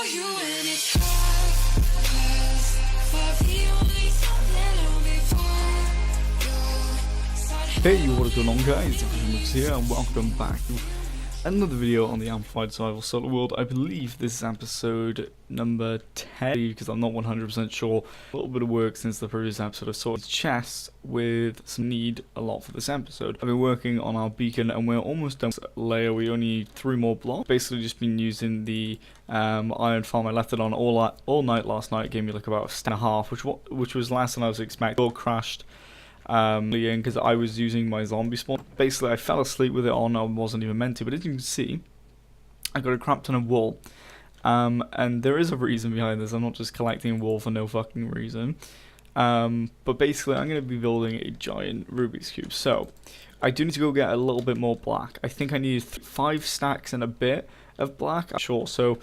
you when it's hard, 'cause for the only something I'll be for you. Start Hey, what is going on, guys? It's here and welcome back to another video on the Amplified Survival Solo World. I believe this is episode number 10 because I'm not 100% sure. A little bit of work since the previous episode. I saw its chest with some need a lot for this episode. I've been working on our beacon and we're almost done with this layer. We only need 3 more blocks. Basically just been using the iron farm. I left it on all night last night. It gave me like about a step and a half, which was less than I was expecting. It all crashed because I was using my zombie spawn. Basically I fell asleep with it on. I wasn't even meant to, but as you can see I got a crap ton of wool, and there is a reason behind this. I'm not just collecting wool for no fucking reason, but basically I'm going to be building a giant Rubik's Cube. So I do need to go get a little bit more black. I think I need 5 stacks and a bit of black. Sure, so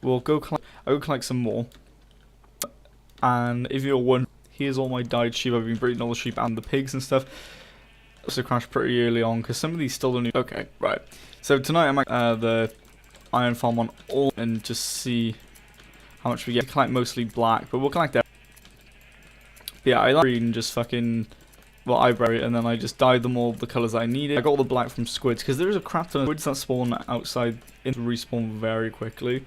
we'll go I'll go collect some more. And if you're wondering, here's all my died sheep. I've been breeding all the sheep and the pigs and stuff. Also crashed pretty early on because some of these still don't even... Okay, right. So tonight I'm at the iron farm on all and just see how much we get. We collect mostly black, but we'll collect that. Yeah, I like breeding just fucking... Well, I bury it and then I just dyed them all the colours that I needed. I got all the black from squids because there is a crap ton of squids that spawn outside and respawn very quickly.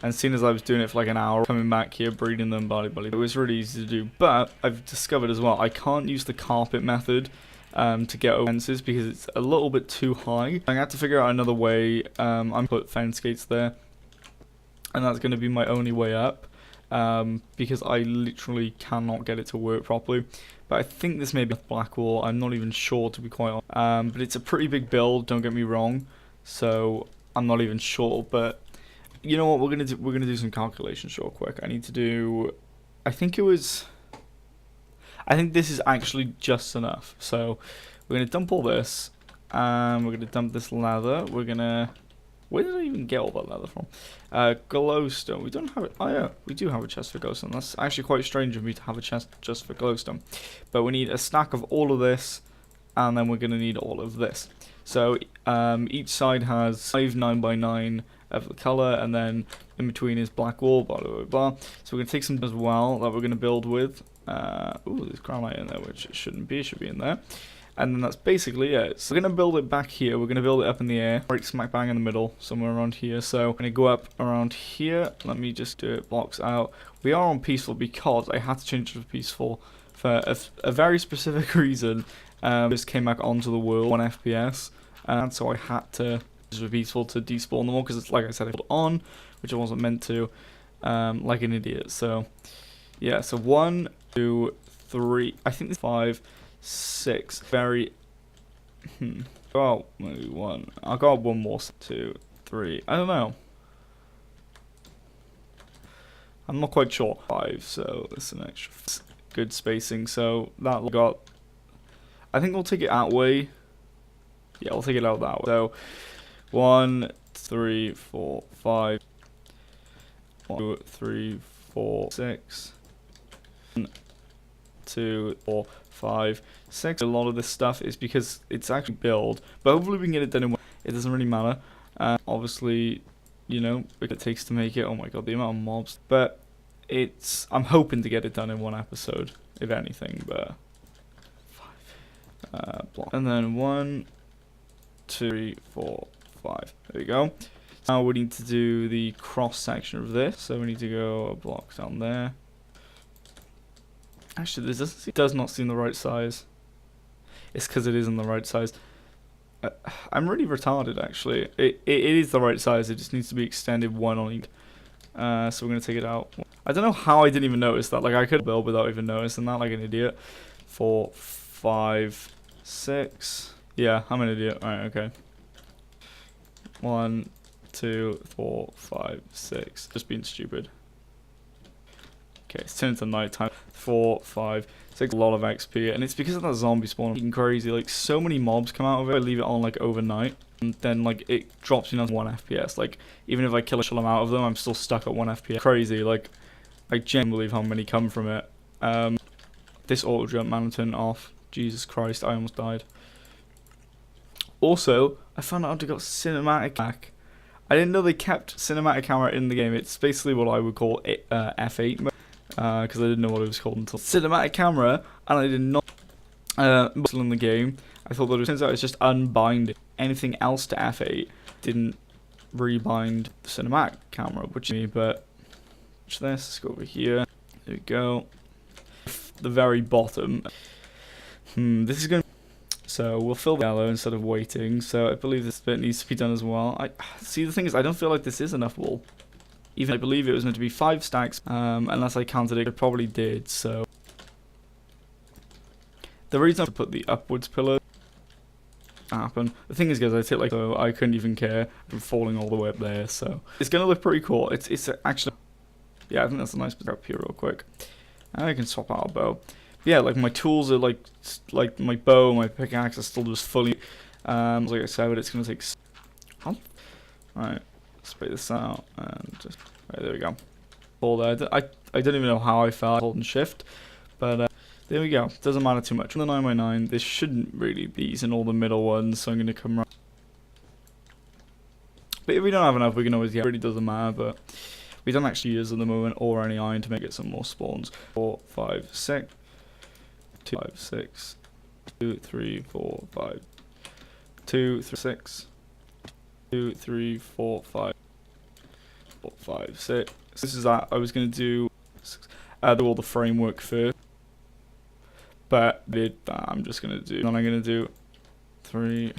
And seeing as I was doing it for like an hour, coming back here, breeding them, it was really easy to do. But I've discovered as well, I can't use the carpet method to get over fences because it's a little bit too high. I have to figure out another way. I'm put fence gates there, and that's going to be my only way up because I literally cannot get it to work properly. But I think this may be black wool. I'm not even sure, to be quite honest. But it's a pretty big build. Don't get me wrong. So I'm not even sure, but. You know what, we're gonna do some calculations real quick. I need to do, I think this is actually just enough. So we're gonna dump all this, we're gonna dump this leather. We're gonna, where did I even get all that leather from? Glowstone. We don't have it. Oh yeah, we do have a chest for glowstone. That's actually quite strange of me to have a chest just for glowstone. But we need a stack of all of this, and then we're gonna need all of this. So each side has 5 9x9 of the color, and then in between is black wool, blah blah blah. So we're gonna take some as well that we're gonna build with. Ooh, there's granite in there, which it shouldn't be. It should be in there. And then that's basically it. So we're gonna build it back here. We're gonna build it up in the air, right smack bang in the middle, somewhere around here. So I'm gonna go up around here. Let me just do it. Blocks out. We are on peaceful because I had to change it to peaceful for a very specific reason. Just came back onto the world 1 FPS, and so I had to. Just peaceful to despawn them all because it's like I said, I put on, which I wasn't meant to, like an idiot. So yeah, so 1 2 3, I think there's 5 6 very oh, maybe 1, I'll go up 1 more, 2 3, I don't know, I'm not quite sure. 5, so it's an extra good spacing. So that got, I think we'll take it that way. Yeah, we'll take it out that way. So 1 3 4 5 1 2 3 4 6 1 2 4 5 6. A lot of this stuff is because it's actually build, but hopefully we can get it done in one. It doesn't really matter. Obviously, you know, what it takes to make it. Oh my god, the amount of mobs. But it's, I'm hoping to get it done in 1 episode, if anything. But 5 block. And then 1 2 3 4 5. There we go. Now we need to do the cross section of this. So we need to go a block down there. Actually, this does not seem the right size. It's because it isn't the right size. I'm really retarded, actually. It is the right size. It just needs to be extended 1 on each. So we're gonna take it out. I don't know how I didn't even notice that. Like I could build without even noticing that, like an idiot. 4 5 6. Yeah, I'm an idiot. All right, okay. 1 2 4 5 6. Just being stupid. Okay, it's turned to nighttime. 4 5 6. A lot of XP, and it's because of that zombie spawn. It's crazy. Like so many mobs come out of it. I leave it on like overnight, and then like it drops me down to 1 FPS. Like even if I kill a out of them, I'm still stuck at 1 FPS. Crazy. Like I genuinely believe how many come from it. This auto jump mountain off. Jesus Christ, I almost died. Also, I found out I got cinematic back. I didn't know they kept cinematic camera in the game. It's basically what I would call F8 mode, because I didn't know what it was called until cinematic camera, and I did not in the game. I thought that it turns out it's just unbinding. Anything else to F8 didn't rebind the cinematic camera, which me, but watch this. Let's go over here. There we go. The very bottom. This is going. So we'll fill the yellow instead of waiting. So I believe this bit needs to be done as well. I see. The thing is, I don't feel like this is enough wool. Even I believe it was meant to be 5 stacks. Unless I counted it, it probably did. So the reason I put the upwards pillar happen. The thing is, guys, I take like so I couldn't even care from falling all the way up there. So it's gonna look pretty cool. It's actually, yeah, I think that's a nice bit up here real quick. And I can swap out a bow. Yeah, like my tools are like my bow, my pickaxe are still just fully. Like I said, but it's gonna take. Alright, spray this out and just. Right, there we go. All there. I don't even know how I fell holding shift, but there we go. Doesn't matter too much. On the 9x9, this shouldn't really be using all the middle ones, so I'm gonna come right. But if we don't have enough, we can always get. It really doesn't matter, but we don't actually use at the moment or any iron to make it some more spawns. 4, 5, 6. 2, 5, 6, 2, 3, 4, 5, 2, 3, 6, 2, 3, 4, 5, 4, 5, 6. This is that I was gonna do all the framework first, but I'm just gonna do. Then I'm gonna do 3.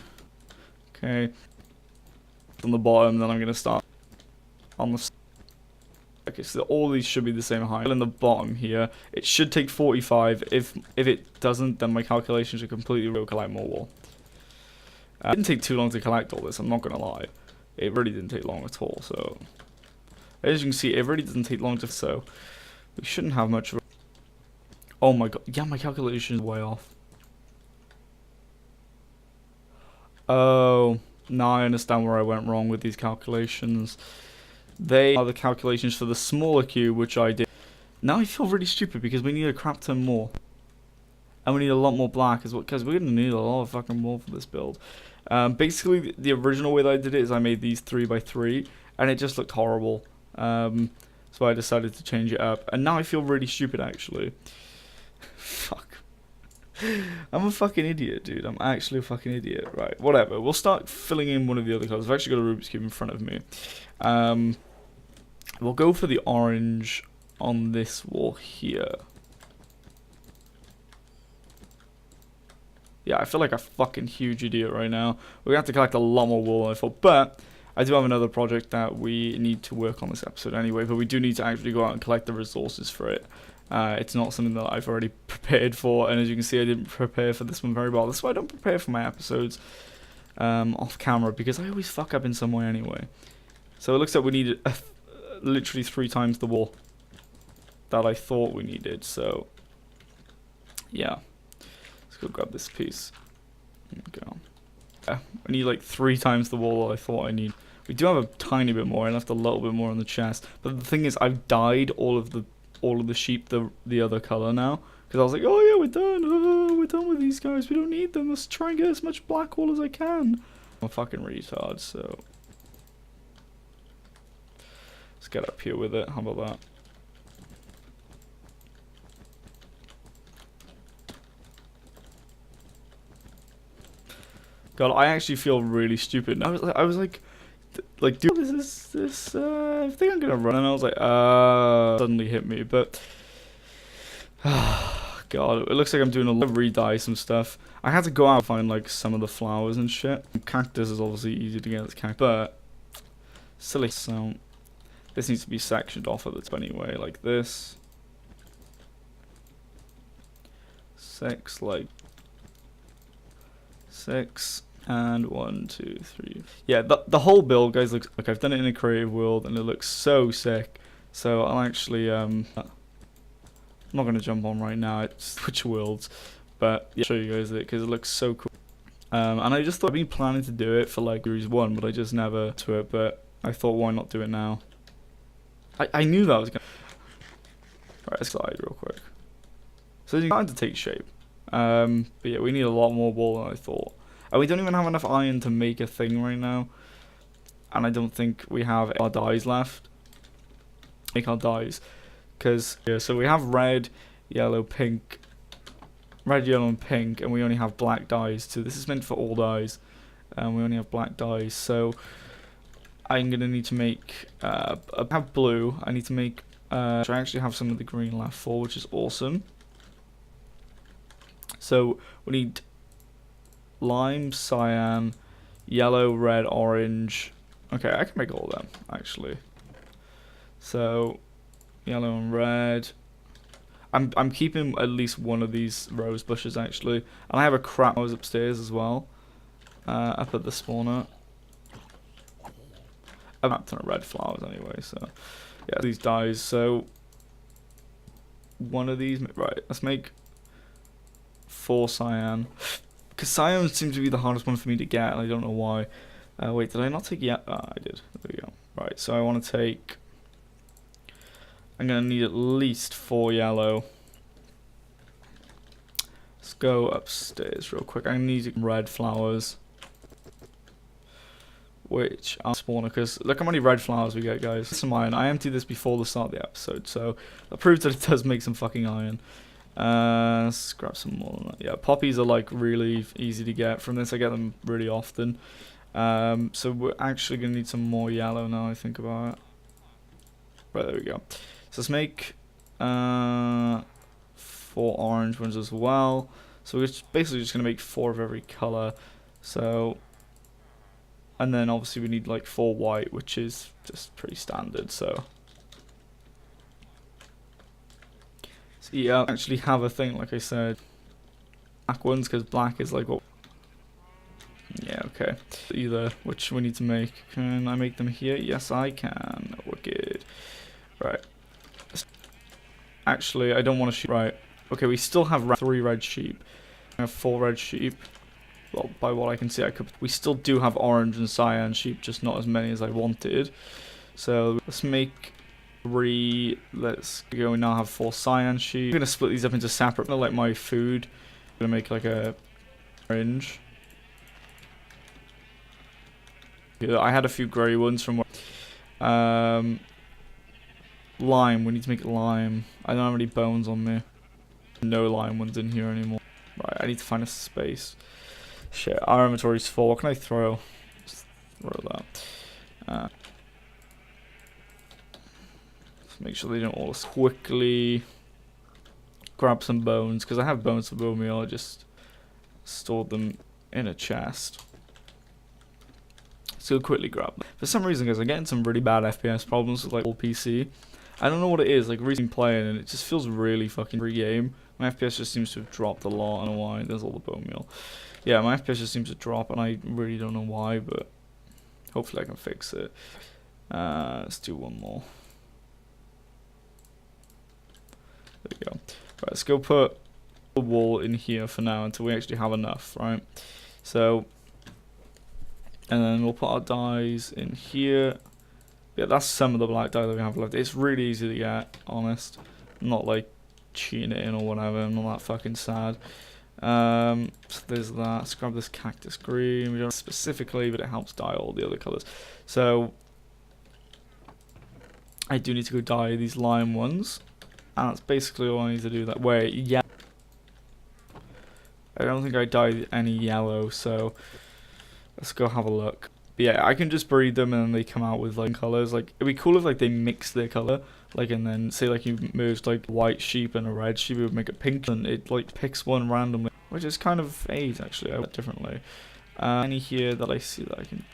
Okay, on the bottom. Then I'm gonna start on the. Okay, so all these should be the same height. In the bottom here, it should take 45. If it doesn't, then my calculations are completely real. Collect more wool. It didn't take too long to collect all this. I'm not gonna lie, it really didn't take long at all. So as you can see, it really doesn't take long to. So we shouldn't have much of a. Oh my god, yeah, my calculation is way off. Oh, now I understand where I went wrong with these calculations. They are the calculations for the smaller cube, which I did. Now I feel really stupid because we need a crap ton more. And we need a lot more black as well, because we're going to need a lot of fucking wool for this build. Basically, the original way that I did it is I made these 3x3, and it just looked horrible. So I decided to change it up. And now I feel really stupid, actually. Fuck. I'm a fucking idiot, dude. I'm actually a fucking idiot. Right, whatever. We'll start filling in one of the other colors. I've actually got a Rubik's Cube in front of me. We'll go for the orange on this wall here. Yeah, I feel like a fucking huge idiot right now. We're going to have to collect a lot more wool than I thought. But I do have another project that we need to work on this episode anyway. But we do need to actually go out and collect the resources for it. It's not something that I've already prepared for. And as you can see, I didn't prepare for this one very well. That's why I don't prepare for my episodes off camera. Because I always fuck up in some way anyway. So it looks like we needed literally 3 times the wool that I thought we needed. So yeah, let's go grab this piece. Go. Yeah, I need like 3 times the wool that I thought I need. We do have a tiny bit more. I left a little bit more on the chest. But the thing is, I've dyed all of the sheep the other color now, because I was like, oh yeah, we're done. Oh, we're done with these guys. We don't need them. Let's try and get as much black wool as I can. I'm a fucking retard. So. Let's get up here with it. How about that? God, I actually feel really stupid. I was like, dude, this. I think I'm gonna run, and I was like, suddenly hit me. But God, it looks like I'm doing a lot of re-dye some stuff. I had to go out and find like some of the flowers and shit. Cactus is obviously easy to get as cactus, but silly. So. This needs to be sectioned off at the top anyway, like this. 6, like 6, and 1, 2, 3. Yeah, the whole build, guys, looks like I've done it in a creative world, and it looks so sick. So I'll actually I'm not gonna jump on right now. It's switch worlds, but yeah, I'll show you guys it because it looks so cool. And I just thought I'd been planning to do it for like Series 1, but I just never to it. But I thought, why not do it now? I knew that was gonna. Alright, let's slide real quick. So it's starting to take shape. But yeah, we need a lot more wool than I thought. And we don't even have enough iron to make a thing right now. and I don't think we have our dyes left. Make our dyes, because yeah, so we have red, yellow, pink, red, yellow, and pink, and we only have black dyes too. This is meant for all dyes, and we only have black dyes. So I'm gonna need to make. I have blue. I need to make. I actually have some of the green left for, which is awesome. So we need lime, cyan, yellow, red, orange. Okay, I can make all of them actually. So yellow and red. I'm keeping at least one of these rose bushes actually, and I have a crap rose upstairs as well. Up at the spawner. I'm up to red flowers anyway, so yeah, these dyes. So one of these, right? Let's make 4 cyan, because cyan seems to be the hardest one for me to get, and I don't know why. Wait, did I not take yet? I did. There we go. Right, so I want to take. I'm gonna need at least 4 yellow. Let's go upstairs real quick. I need red flowers, which I'll spawner, because look how many red flowers we get, guys. Some iron. I emptied this before the start of the episode, so that proves that it does make some fucking iron. Let's grab some more. Yeah, poppies are like really easy to get from this. I get them really often. So we're actually gonna need some more yellow now. I think about it. Right, there we go. So let's make 4 orange ones as well. So we're basically just gonna make 4 of every color. So, and then obviously we need like 4 white, which is just pretty standard. So yeah, I actually have a thing, like I said, black ones, because black is like what. Yeah, okay. Either which we need to make. Can I make them here? Yes, I can. Wicked. Right. Actually, I don't want to shoot. Right. Okay, we still have 3 red sheep. I have 4 red sheep. Well, by what I can see, I could. We still do have orange and cyan sheep, just not as many as I wanted. So let's make 3. Let's go. We now have 4 cyan sheep. I'm gonna split these up into separate. I'm gonna like my food. I'm gonna make like a orange. Yeah, I had a few grey ones from. Lime. We need to make lime. I don't have any bones on me. No lime ones in here anymore. Right. I need to find a space. Shit. Our inventory's full. What can I throw? Just throw that. Make sure they don't all quickly grab some bones, because I have bones for bone meal. I just stored them in a chest. So quickly grab them. For some reason, guys, I'm getting some really bad FPS problems with like all PC. I don't know what it is. Like recently playing, and it just feels really fucking free game. My FPS just seems to have dropped a lot. I don't know why. There's all the bone meal. Yeah, my FPS just seems to drop, and I really don't know why, but hopefully I can fix it. Let's do one more. There we go. Right, let's go put a wall in here for now until we actually have enough, right? So, and then we'll put our dyes in here. Yeah, that's some of the black dye that we have left. It's really easy to get, honest. I'm not like cheating it in or whatever. I'm not that fucking sad. So there's that. Let's grab this cactus green. We don't specifically, but it helps dye all the other colors. So I do need to go dye these lime ones. And that's basically all I need to do. That way, yeah. I don't think I dyed any yellow, so let's go have a look. But yeah, I can just breed them and then they come out with like colors. Like it'd be cool if like they mix their color, like, and then say like you merged like white sheep and a red sheep, it would make it pink, and it like picks one randomly, which is kind of AIDS actually. I would differently. Any here that I see that I can,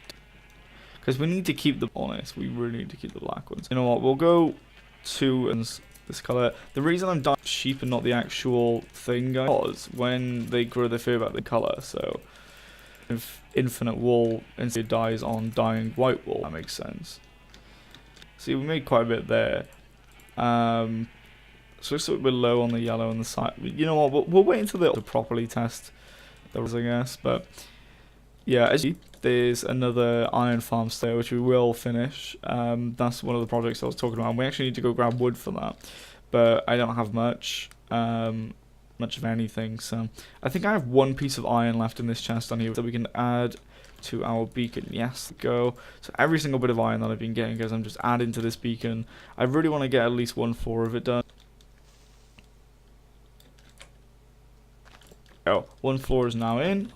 because we need to keep them honest. We really need to keep the black ones. You know what? We'll go 2 and this color. The reason I'm dyeing sheep and not the actual thing, guys, was when they grow they fear about the color. So if infinite wool instead dyes on dyeing white wool, that makes sense. See, we made quite a bit there. So it's a bit low on the yellow on the side. You know what? We'll wait until they properly test those, I guess. But yeah, as you see, there's another iron farm there, which we will finish. That's one of the projects I was talking about. And we actually need to go grab wood for that, but I don't have much of anything. So I think I have 1 piece of iron left in this chest on here that we can add to our beacon. Yes, go. So every single bit of iron that I've been getting, guys, I'm just adding to this beacon. I really want to get at least 1/4 of it done. Oh, 1 floor is now in.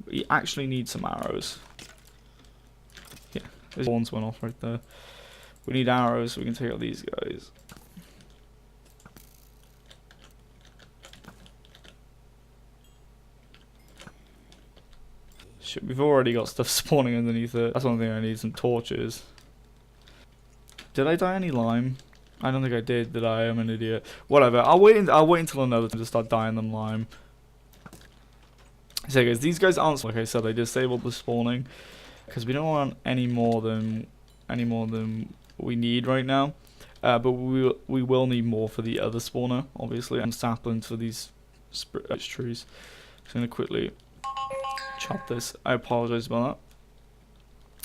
We actually need some arrows. Yeah, those ones went off right there. We need arrows so we can take out these guys. Shit, we've already got stuff spawning underneath it. That's one thing I need, some torches. Did I dye any lime? I don't think I did I? I'm an idiot. Whatever, I'll wait until another time to start dyeing them lime. So guys, these guys aren't, like I said, I disabled the spawning because we don't want any more than we need right now. But we will need more for the other spawner, obviously, and saplings for these trees. So I'm gonna quickly chop this. I apologize about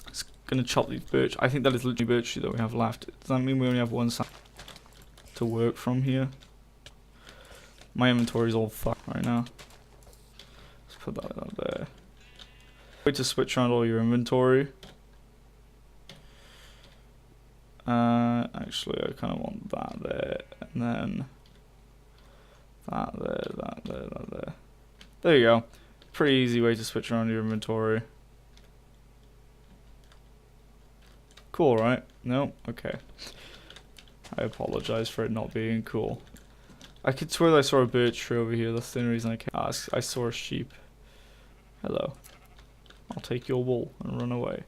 that. It's gonna chop these birch. I think that is literally birch tree that we have left. Does that mean we only have one to work from here? My inventory is all fucked right now. Let's put that out there. Way to switch around all your inventory. Actually, I kind of want that there, and then that there, that there, that there. There you go. Pretty easy way to switch around your inventory. Cool, right? No? Okay. I apologize for it not being cool. I could swear that I saw a birch tree over here. That's the only reason I came. I saw a sheep. Hello. I'll take your wool and run away.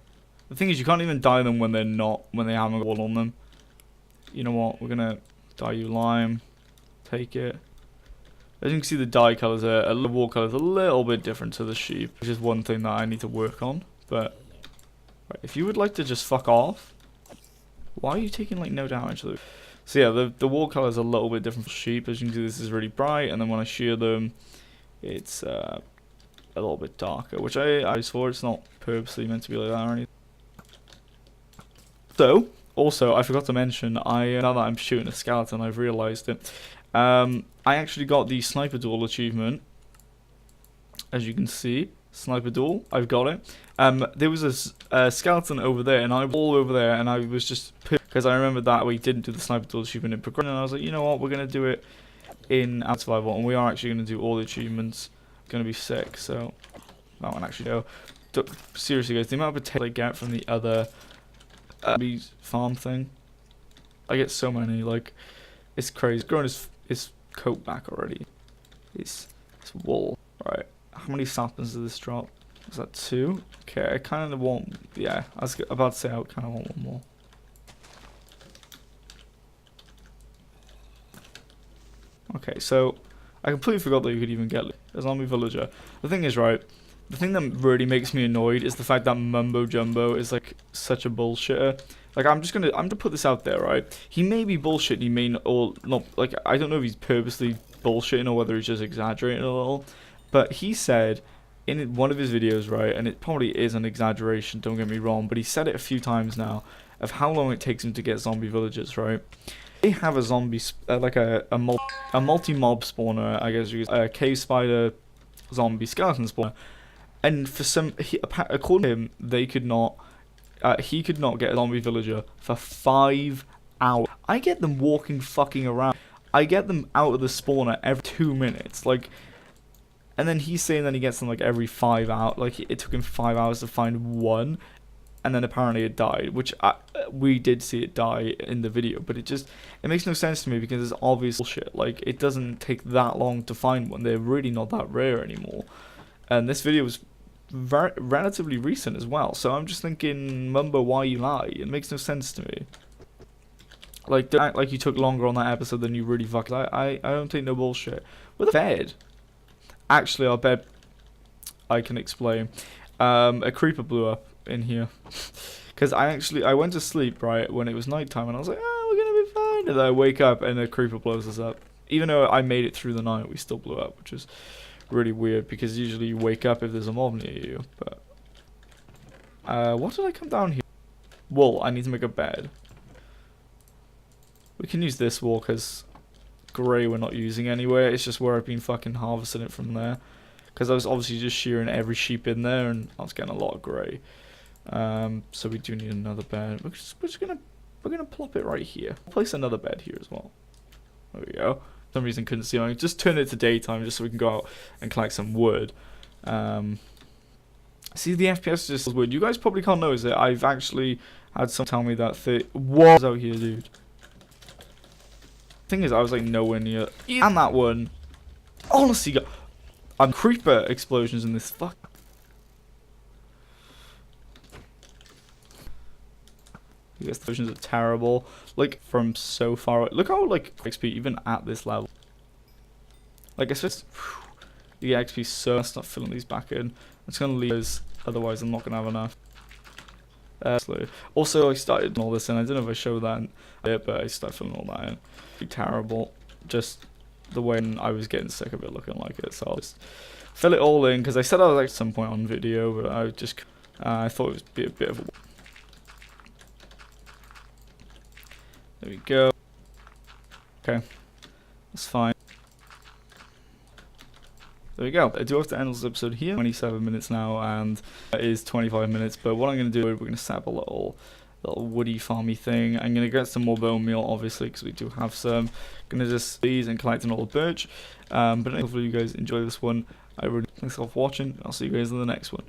The thing is, you can't even dye them when they haven't got wool on them. You know what? We're gonna dye you lime. Take it. As you can see, the dye colors are, the wool colors a little bit different to the sheep, which is one thing that I need to work on. But right, if you would like to just fuck off, why are you taking like no damage? So yeah, the wool color is a little bit different for sheep. As you can see, this is really bright, and then when I shear them, it's a little bit darker, which I swore it's not purposely meant to be like that or anything. So, also, I forgot to mention, now that I'm shooting a skeleton, I've realized it. I actually got the sniper duel achievement. As you can see, sniper duel, I've got it. There was a skeleton over there, and I was all over there, and I was just pissed because I remembered that we didn't do the sniper duel achievement in progression, and I was like, you know what, we're gonna do it in survival, and we are actually gonna do all the achievements. It's gonna be sick. So that one actually go. Seriously, guys, the amount of potatoes I get from the other farm thing, I get so many. Like, it's crazy. He's growing his coat back already. His wool. Right. How many saplings does this drop? Is that 2? Okay, I kind of want. Yeah, I was about to say I kind of want one more. Okay, so I completely forgot that you could even get a zombie villager. The thing is, right, the thing that really makes me annoyed is the fact that Mumbo Jumbo is like such a bullshitter. Like, I'm gonna put this out there, right? He may be bullshitting, he may not, or not. Like, I don't know if he's purposely bullshitting or whether he's just exaggerating a little. But he said in one of his videos, right, and it probably is an exaggeration, don't get me wrong, but he said it a few times now of how long it takes him to get zombie villagers, right? They have a zombie, like a multi-mob spawner, I guess, a cave spider zombie skeleton spawner, and for according to him, they could not, he could not get a zombie villager for 5 hours. I get them walking fucking around. I get them out of the spawner every 2 minutes, like, and then he's saying that he gets them like every 5 hours. Like, it took him 5 hours to find one, and then apparently it died, which we did see it die in the video, but it makes no sense to me because it's obvious bullshit. Like, it doesn't take that long to find one. They're really not that rare anymore. And this video was relatively recent as well, so I'm just thinking, Mumbo, why you lie? It makes no sense to me. Like, don't act like you took longer on that episode than you really fucked. I don't take no bullshit. With a bed. Actually, I bet I can explain. A creeper blew up in here. Because I went to sleep, right, when it was nighttime, and I was like, oh, we're going to be fine. And then I wake up, and a creeper blows us up. Even though I made it through the night, we still blew up, which is really weird, because usually you wake up if there's a mob near you. But what did I come down here? Wool. I need to make a bed. We can use this wool, because grey we're not using anyway. It's just where I've been fucking harvesting it from there. because I was obviously just shearing every sheep in there, and I was getting a lot of grey. So we do need another bed. We're gonna plop it right here. Place another bed here as well. There we go. For some reason couldn't see. I just turned it to daytime just so we can go out and collect some wood. See, the FPS just weird. You guys probably can't notice it. I've actually had someone tell me that was out here, dude. Thing is, I was like nowhere near. And that one, honestly, I'm creeper explosions in this fuck. I guess the explosions are terrible. Like from so far. Look how like XP even at this level. Like it's just the XP, so let's not filling these back in. I'm just gonna leave those, otherwise I'm not gonna have enough. Also, I started all this, and I don't know if I showed that in it, but I started filling all that in. Be terrible, just the way I was getting sick of it looking like it. So I'll just fill it all in, because I said I was like at some point on video, but I just I thought it would be a bit of a. There we go. Okay, that's fine. There we go. I do have to end this episode here. 27 minutes now, and it is 25 minutes. But what I'm going to do is we're going to set up a little woody farmy thing. I'm going to get some more bone meal, obviously, because we do have some. Going to just these and collect an old birch. But hopefully you guys enjoy this one. I really thanks for watching. I'll see you guys in the next one.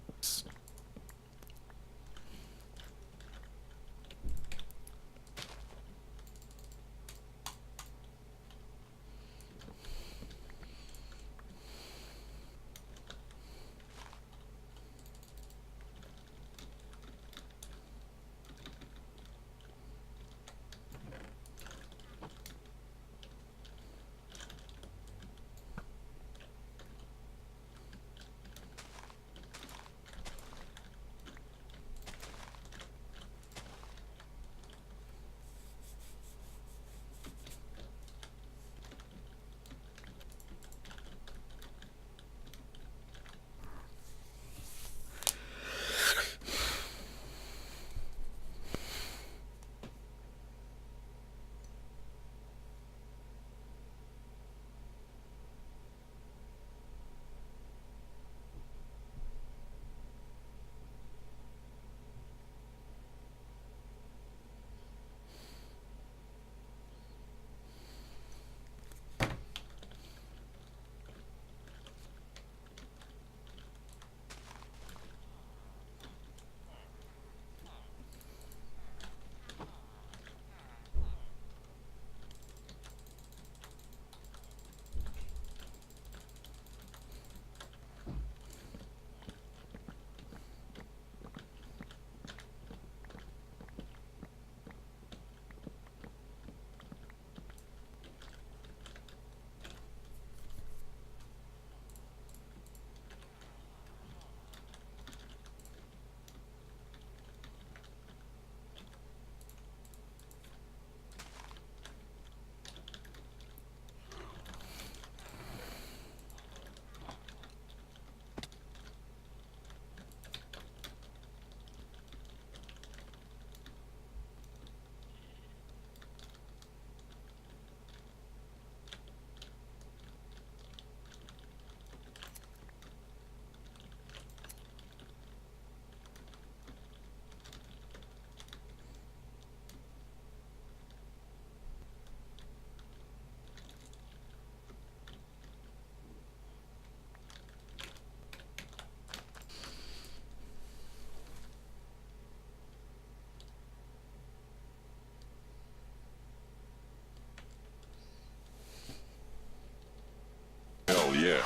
Yeah.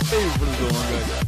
Hey, what is going on, guys?